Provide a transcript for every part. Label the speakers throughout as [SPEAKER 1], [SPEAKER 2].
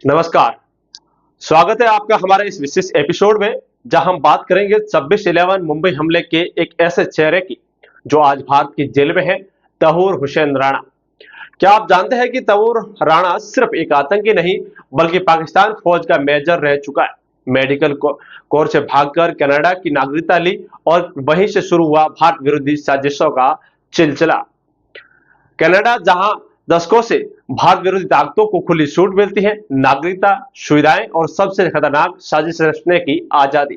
[SPEAKER 1] नमस्कार। स्वागत है आपका हमारे इस विशेष एपिसोड में, जहां हम बात करेंगे 26/11 मुंबई हमले के एक ऐसे चेहरे की जो आज भारत की जेल में है, तहूर हुसैन राणा। क्या आप जानते हैं कि तहूर राणा सिर्फ एक आतंकी नहीं बल्कि पाकिस्तान फौज का मेजर रह चुका है। मेडिकल कोर से भागकर कनाडा की नागरिकता ली और वहीं से शुरू हुआ भारत विरोधी साजिशों का सिलसिला। कनाडा जहां दशकों से भारत विरोधी ताकतों को खुली छूट मिलती है, नागरिकता, सुविधाएं और सबसे खतरनाक साजिश रचने की आजादी।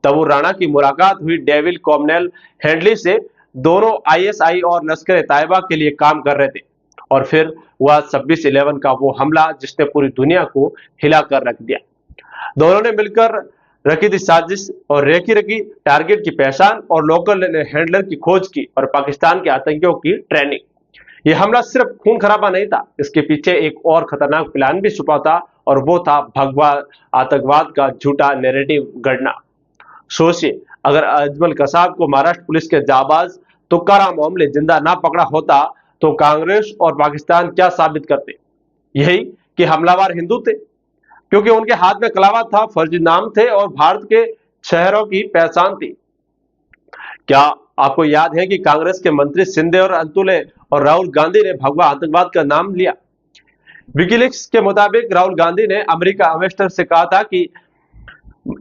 [SPEAKER 1] तहूर राणा की मुलाकात हुई डेविड कॉमनेल हेडली से। दोनों आईएसआई और लश्कर ए तैयबा के लिए काम कर रहे थे और फिर हुआ 26/11 का वो हमला जिसने पूरी दुनिया को हिला कर रख दिया। दोनों ने मिलकर रखी थी साजिश और रेखी रखी टारगेट की पहचान और लोकल हैंडलर की खोज की और पाकिस्तान के आतंकियों की ट्रेनिंग। यह हमला सिर्फ खून खराबा नहीं था, इसके पीछे एक और खतरनाक प्लान भी छुपा था और वो था भगवा आतंकवाद का झूठा नैरेटिव गढ़ना। सोचिए, अगर अजमल कसाब को महाराष्ट्र पुलिस के जाबाज तुकाराम ओमले जिंदा ना पकड़ा होता तो कांग्रेस और पाकिस्तान क्या साबित करते? यही कि हमलावर हिंदू थे, क्योंकि उनके हाथ में कलावा था, फर्जी नाम थे और भारत के शहरों की पहचान थी। क्या आपको याद है कि कांग्रेस के मंत्री सिंधे और अंतुले और राहुल गांधी ने भगवा आतंकवाद का नाम लिया? विकीलीक्स के मुताबिक राहुल गांधी ने अमेरिका इन्वेस्टर से कहा था कि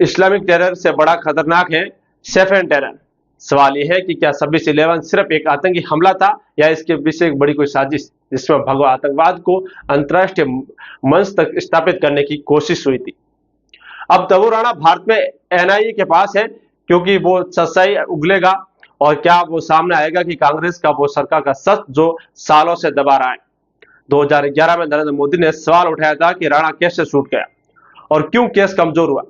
[SPEAKER 1] इस्लामिक टेरर से बड़ा खतरनाक है सेफन टेरर। सवाल यह है कि क्या 26/11 सिर्फ एक आतंकी हमला था या इसके पीछे एक बड़ी कोई साजिश जिसमें भगवा आतंकवाद को अंतर्राष्ट्रीय मंच तक स्थापित करने की कोशिश हुई थी। अब तहूर राणा भारत में एनआईए के पास है, क्योंकि वो सच्चाई उगलेगा और क्या वो सामने आएगा कि कांग्रेस का वो सरकार का सच जो सालों से दबा रहा है। 2011 में नरेंद्र मोदी ने सवाल उठाया था कि राणा कैसे छूट गया और क्यों केस कमजोर हुआ,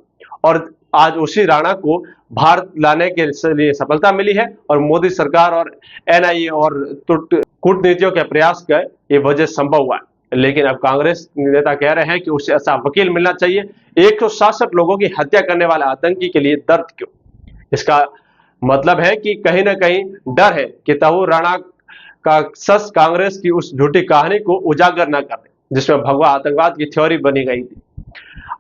[SPEAKER 1] और आज उसी राणा को भारत लाने के लिए सफलता मिली है और मोदी सरकार और एनआईए और कूटनीतियों के प्रयास का ये वजह संभव हुआ है। लेकिन अब कांग्रेस नेता कह रहे हैं कि उसे ऐसा वकील मिलना चाहिए। 167 लोगों की हत्या करने वाले आतंकी के लिए दर्द क्यों? इसका मतलब है कि कहीं ना कहीं डर है कि तहूर राणा का सच कांग्रेस की उस झूठी कहानी को उजागर न कर दे जिसमें भगवा आतंकवाद की थ्योरी बनी गई थी।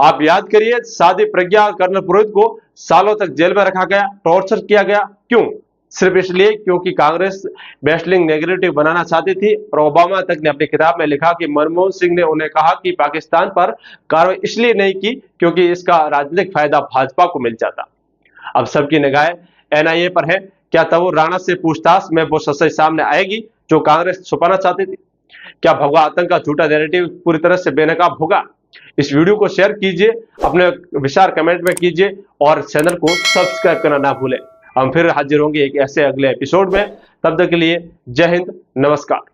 [SPEAKER 1] आप याद करिए, साधी प्रज्ञा कर्नल पुरोहित को सालों तक जेल में रखा गया, टॉर्चर किया गया। क्यों? सिर्फ इसलिए क्योंकि कांग्रेस बेस्टलिंग नेगेटिव बनाना चाहती थी। और ओबामा तक ने अपनी किताब में लिखा कि मनमोहन सिंह ने उन्हें कहा कि पाकिस्तान पर कार्रवाई इसलिए नहीं की क्योंकि इसका राजनीतिक फायदा भाजपा को मिल जाता। अब सबकी निगाहें एनआईए पर है। क्या तहूर राणा से पूछताछ में वो सच्चाई सामने आएगी जो कांग्रेस छुपाना चाहती थी? क्या भगवा आतंक का झूठा नैरेटिव पूरी तरह से बेनकाब होगा? इस वीडियो को शेयर कीजिए, अपने विचार कमेंट में कीजिए और चैनल को सब्सक्राइब करना ना भूलें। हम फिर हाजिर होंगे एक ऐसे अगले एपिसोड में। तब तक के लिए जय हिंद, नमस्कार।